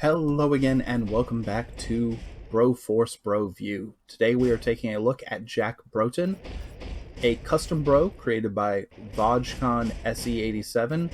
Hello again and welcome back to Broforce Broview. Today we are taking a look at Jack Burton, a custom bro created by Vojcon SE87,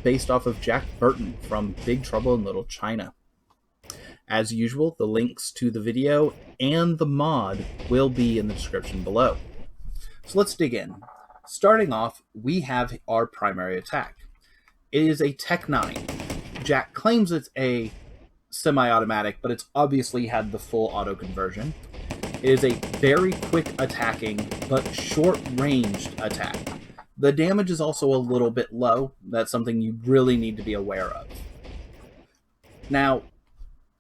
based off of Jack Burton from Big Trouble in Little China. As usual, the links to the video and the mod will be in the description below. So let's dig in. Starting off, we have our primary attack. It is a Tech 9. Jack claims it's a semi-automatic, but it's obviously had the full auto conversion. It is a very quick attacking, but short-ranged attack. The damage is also a little bit low. That's something you really need to be aware of. Now,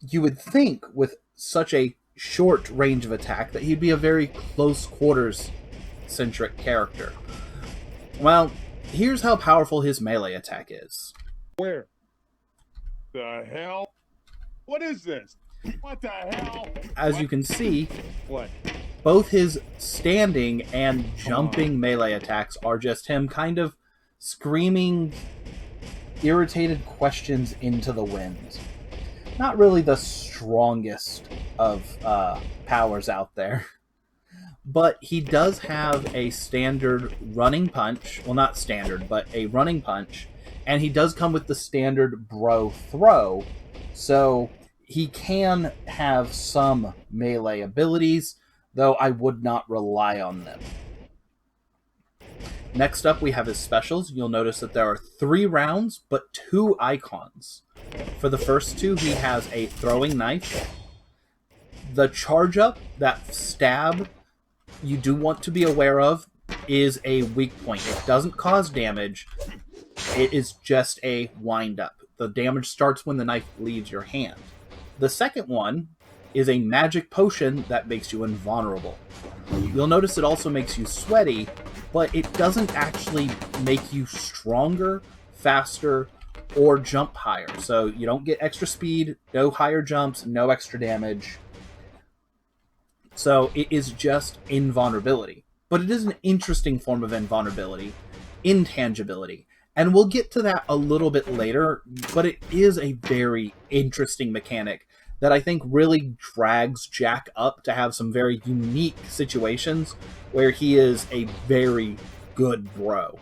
you would think with such a short range of attack that he'd be a very close quarters-centric character. Well, here's how powerful his melee attack is. Where the hell? What is this? What the hell? As you can see, both his standing and jumping melee attacks are just him kind of screaming irritated questions into the wind. Not really the strongest of powers out there. But he does have a standard running punch. Well, not standard, but a running punch. And he does come with the standard bro throw. So he can have some melee abilities, though I would not rely on them. Next up, we have his specials. You'll notice that there are 3 rounds, but 2 icons. For the first 2, he has a throwing knife. The charge up, that stab, you do want to be aware of, is a weak point. It doesn't cause damage. It is just a wind up. The damage starts when the knife leaves your hand. The second one is a magic potion that makes you invulnerable. You'll notice it also makes you sweaty, but it doesn't actually make you stronger, faster, or jump higher. So you don't get extra speed, no higher jumps, no extra damage. So it is just invulnerability. But it is an interesting form of invulnerability, intangibility. And we'll get to that a little bit later, but it is a very interesting mechanic that I think really drags Jack up to have some very unique situations where he is a very good bro.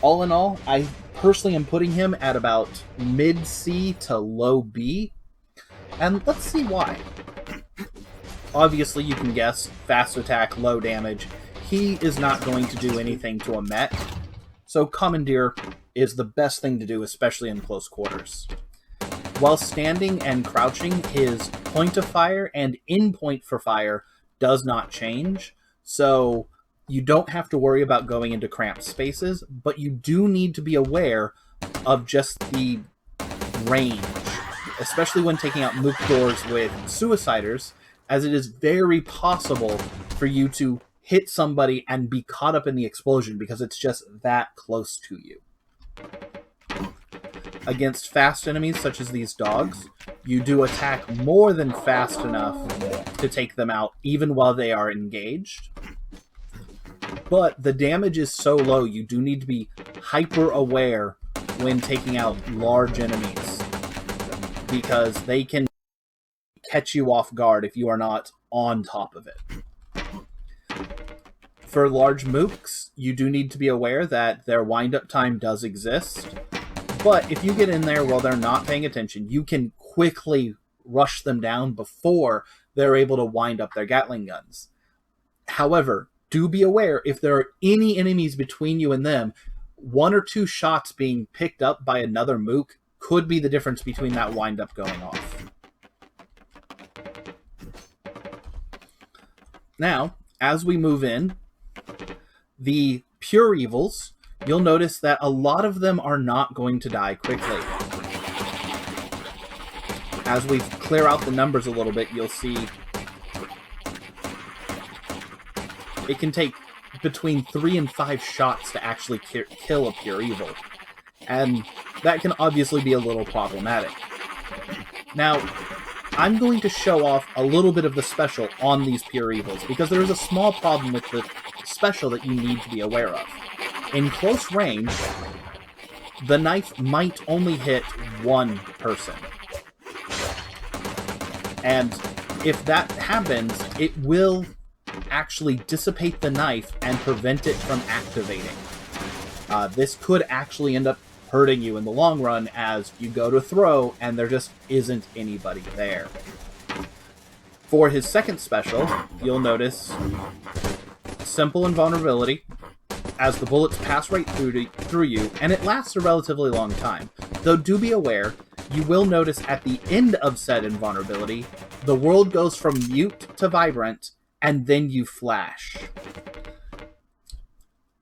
All in all, I personally am putting him at about mid-C to low B, and let's see why. Obviously, you can guess, fast attack, low damage. He is not going to do anything to a mech, so Commandeer is the best thing to do, especially in close quarters. While standing and crouching, his point of fire and in point for fire does not change, so you don't have to worry about going into cramped spaces, but you do need to be aware of just the range, especially when taking out mook doors with suiciders, as it is very possible for you to hit somebody and be caught up in the explosion because it's just that close to you. Against fast enemies such as these dogs, you do attack more than fast enough to take them out even while they are engaged. But the damage is so low, you do need to be hyper aware when taking out large enemies, because they can catch you off guard if you are not on top of it. For large mooks, you do need to be aware that their wind-up time does exist, but if you get in there while they're not paying attention, you can quickly rush them down before they're able to wind up their Gatling guns. However, do be aware, if there are any enemies between you and them, 1 or 2 shots being picked up by another mook could be the difference between that wind-up going off. Now, as we move in, the pure evils, you'll notice that a lot of them are not going to die quickly. As we clear out the numbers a little bit, you'll see it can take between 3 and 5 shots to actually kill a pure evil. And that can obviously be a little problematic. Now, I'm going to show off a little bit of the special on these pure evils, because there is a small problem with the special that you need to be aware of. In close range, the knife might only hit one person. And if that happens, it will actually dissipate the knife and prevent it from activating. This could actually end up hurting you in the long run as you go to throw and there just isn't anybody there. For his second special, you'll notice simple invulnerability as the bullets pass right through you, and it lasts a relatively long time. Though do be aware, you will notice at the end of said invulnerability, the world goes from mute to vibrant, and then you flash.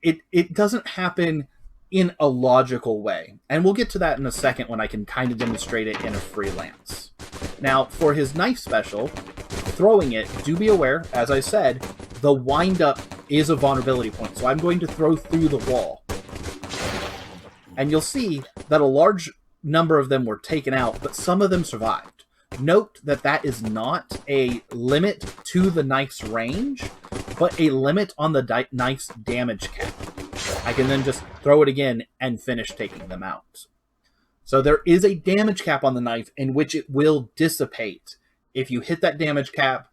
It doesn't happen in a logical way, and we'll get to that in a second when I can kind of demonstrate it in a freelance. Now, for his knife special, throwing it, do be aware, as I said, the wind-up is a vulnerability point, so I'm going to throw through the wall. And you'll see that a large number of them were taken out, but some of them survived. Note that that is not a limit to the knife's range, but a limit on the knife's damage cap. I can then just throw it again and finish taking them out. So there is a damage cap on the knife in which it will dissipate. If you hit that damage cap,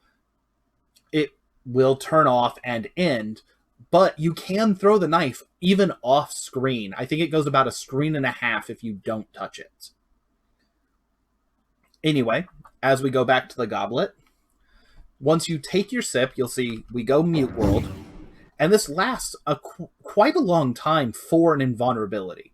it will turn off and end, but you can throw the knife even off screen. I think it goes about a screen and a half if you don't touch it. Anyway, as we go back to the goblet, once you take your sip, you'll see we go mute world, and this lasts quite a long time for an invulnerability.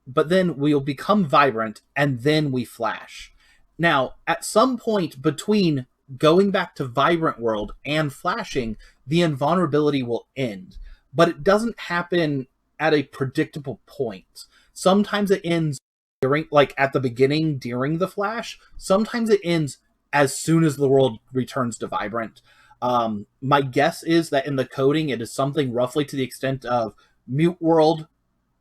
But then we'll become vibrant, and then we flash. Now, at some point between going back to vibrant world and flashing, the invulnerability will end. But it doesn't happen at a predictable point. Sometimes it ends during, like at the beginning during the flash. Sometimes it ends as soon as the world returns to vibrant. My guess is that in the coding, it is something roughly to the extent of mute world,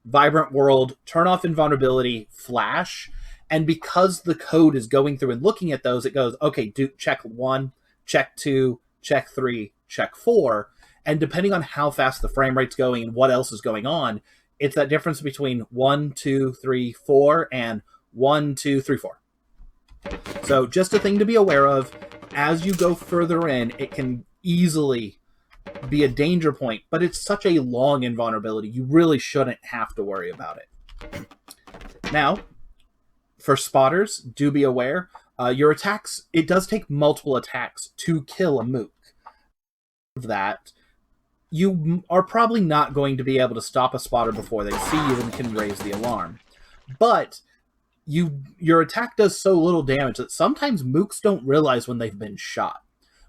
vibrant world, turn off invulnerability, flash. And because the code is going through and looking at those, it goes, okay, do check 1, check 2, check 3, check 4. And depending on how fast the frame rate's going and what else is going on, it's that difference between 1, 2, 3, 4 and 1, 2, 3, 4. So just a thing to be aware of. As you go further in, it can easily be a danger point, but it's such a long invulnerability, you really shouldn't have to worry about it. Now, for spotters, do be aware, your attacks, it does take multiple attacks to kill a mook. That, you are probably not going to be able to stop a spotter before they see you and can raise the alarm. But your attack does so little damage that sometimes mooks don't realize when they've been shot,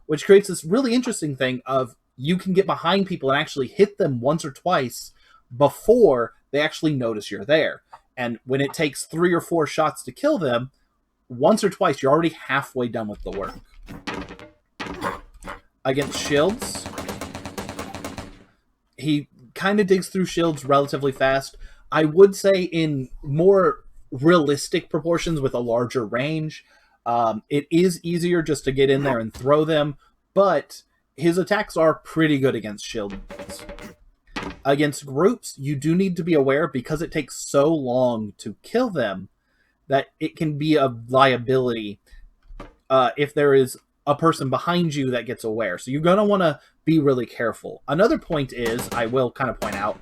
which creates this really interesting thing of you can get behind people and actually hit them once or twice before they actually notice you're there. And when it takes 3 or 4 shots to kill them, once or twice, you're already halfway done with the work. Against shields, he kind of digs through shields relatively fast. I would say in more realistic proportions with a larger range, it is easier just to get in there and throw them, but his attacks are pretty good against shields. Against groups, you do need to be aware, because it takes so long to kill them, that it can be a liability if there is a person behind you that gets aware. So you're going to want to be really careful. Another point is, I will kind of point out,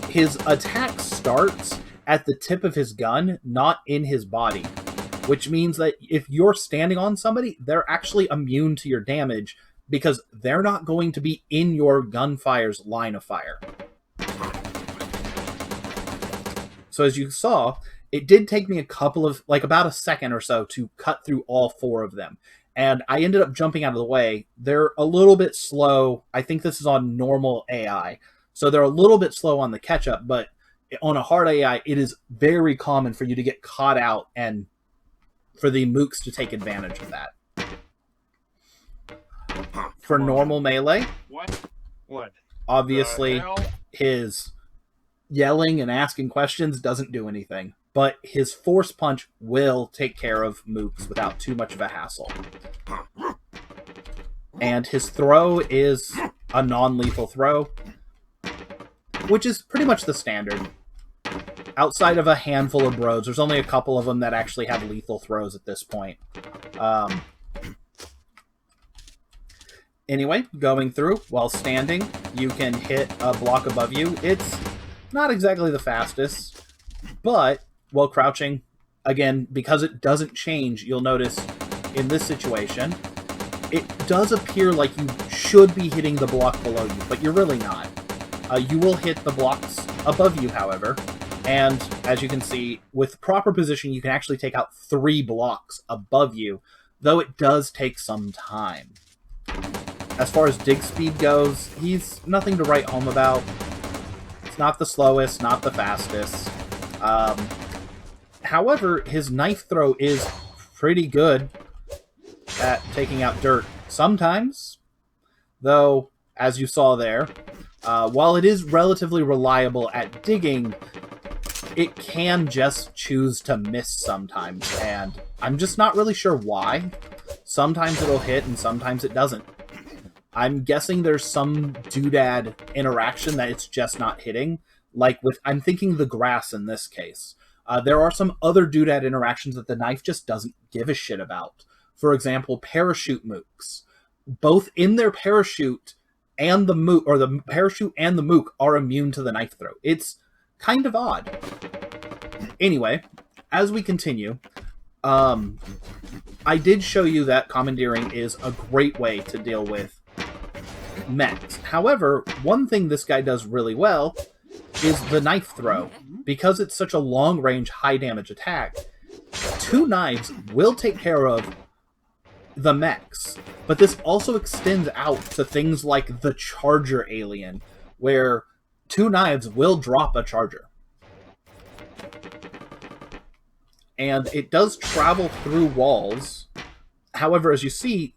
his attack starts at the tip of his gun, not in his body, which means that if you're standing on somebody, they're actually immune to your damage because they're not going to be in your gunfire's line of fire. So as you saw, it did take me about a second or so to cut through all 4 of them. And I ended up jumping out of the way. They're a little bit slow. I think this is on normal AI. So they're a little bit slow on the catch-up, but on a hard AI, it is very common for you to get caught out and for the mooks to take advantage of that. For normal melee, What? obviously his yelling and asking questions doesn't do anything, but his force punch will take care of mooks without too much of a hassle. And his throw is a non-lethal throw, which is pretty much the standard. Outside of a handful of bros, there's only a couple of them that actually have lethal throws at this point. Anyway, going through, while standing, you can hit a block above you. It's not exactly the fastest, but while crouching, again, because it doesn't change, you'll notice in this situation, it does appear like you should be hitting the block below you, but you're really not. You will hit the blocks above you, however, and as you can see, with proper position, you can actually take out 3 blocks above you, though it does take some time. As far as dig speed goes, he's nothing to write home about. It's not the slowest, not the fastest. However, his knife throw is pretty good at taking out dirt sometimes, though, as you saw there, while it is relatively reliable at digging, it can just choose to miss sometimes, and I'm just not really sure why. Sometimes it'll hit and sometimes it doesn't. I'm guessing there's some doodad interaction that it's just not hitting. Like with, I'm thinking the grass in this case. There are some other doodad interactions that the knife just doesn't give a shit about. For example, parachute mooks. Both in their parachute and the mook, or the parachute and the mook are immune to the knife throw. It's kind of odd. Anyway, as we continue, I did show you that commandeering is a great way to deal with mechs. However, one thing this guy does really well is the knife throw. Because it's such a long-range, high-damage attack, 2 knives will take care of the mechs. But this also extends out to things like the Charger alien, where 2 knives will drop a Charger. And it does travel through walls. However, as you see,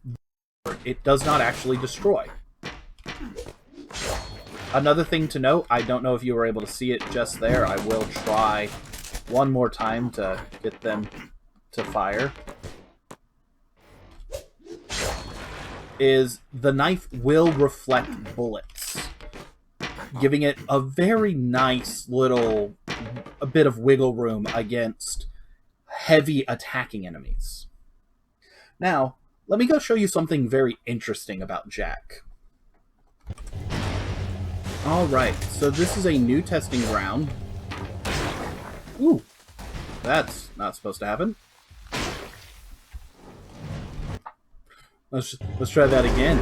it does not actually destroy. Another thing to note, I don't know if you were able to see it just there. I will try one more time to get them to fire. Is the knife will reflect bullets, giving it a very nice little a bit of wiggle room against heavy attacking enemies. Now, let me go show you something very interesting about Jack. Alright, so this is a new testing ground. Ooh, that's not supposed to happen. Let's try that again.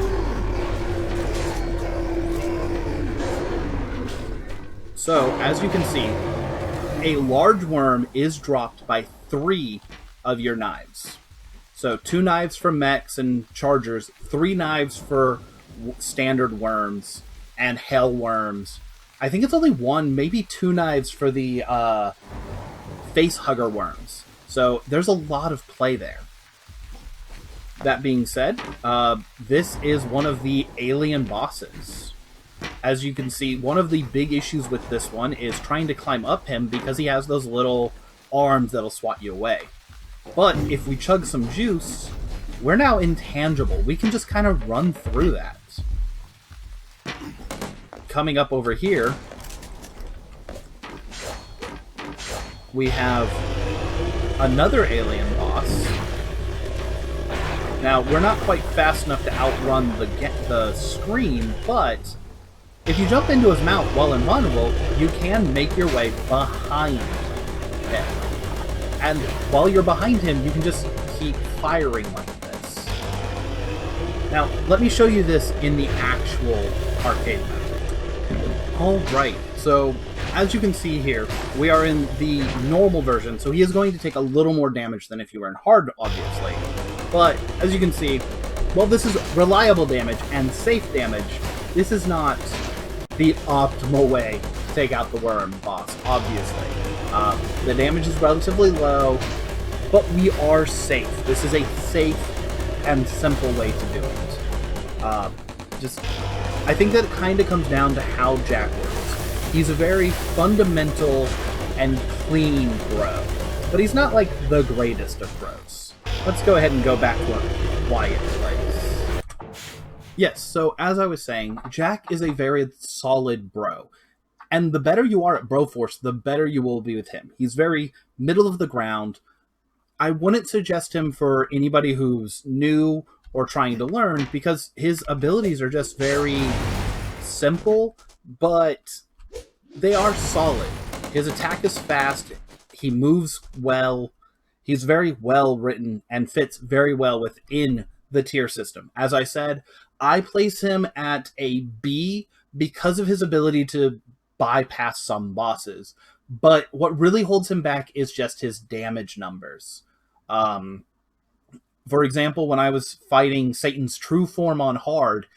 So, as you can see, a large worm is dropped by 3 of your knives. So 2 knives for mechs and chargers, 3 knives for standard worms and hell worms. I think it's only 1, maybe 2 knives for the face hugger worms. So there's a lot of play there. That being said, this is one of the alien bosses. As you can see, one of the big issues with this one is trying to climb up him because he has those little arms that'll swat you away. But if we chug some juice, we're now intangible. We can just kind of run through that. Coming up over here, we have another alien boss. Now, we're not quite fast enough to outrun the screen, but if you jump into his mouth while invulnerable, you can make your way behind him. And while you're behind him, you can just keep firing like this. Now, let me show you this in the actual arcade mode. Alright, so as you can see here, we are in the normal version, so he is going to take a little more damage than if you were in hard, obviously. But, as you can see, while this is reliable damage and safe damage, this is not the optimal way to take out the worm boss, obviously. The damage is relatively low, but we are safe. This is a safe and simple way to do it. I think that it kind of comes down to how Jack works. He's a very fundamental and clean bro, but he's not like the greatest of bros. Let's go ahead and go back to a quiet place. Yes, so as I was saying, Jack is a very solid bro. And the better you are at Broforce, the better you will be with him. He's very middle of the ground. I wouldn't suggest him for anybody who's new or trying to learn, because his abilities are just very simple, but they are solid. His attack is fast, he moves well, he's very well written, and fits very well within the tier system. As I said, I place him at a B because of his ability to bypass some bosses. But what really holds him back is just his damage numbers. For example, when I was fighting Satan's true form on hard,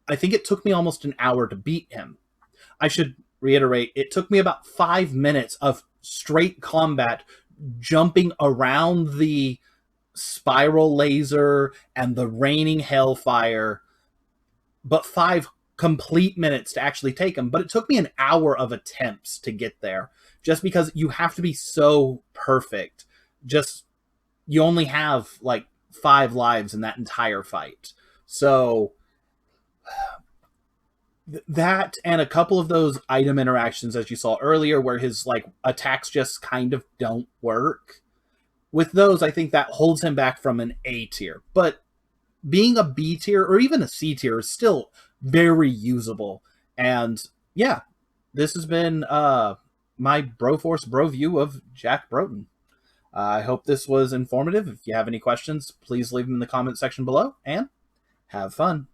I think it took me almost an hour to beat him. I should reiterate, it took me about 5 minutes of straight combat, jumping around the spiral laser and the raining hellfire, but 5 complete minutes to actually take him. But it took me an hour of attempts to get there, just because you have to be so perfect. Just, you only have like 5 lives in that entire fight. So that, and a couple of those item interactions, as you saw earlier, where his like attacks just kind of don't work. With those, I think that holds him back from an A tier. But being a B tier or even a C tier is still very usable. And yeah, this has been my Broforce Broview of Jack Burton. I hope this was informative. If you have any questions, please leave them in the comment section below, and have fun.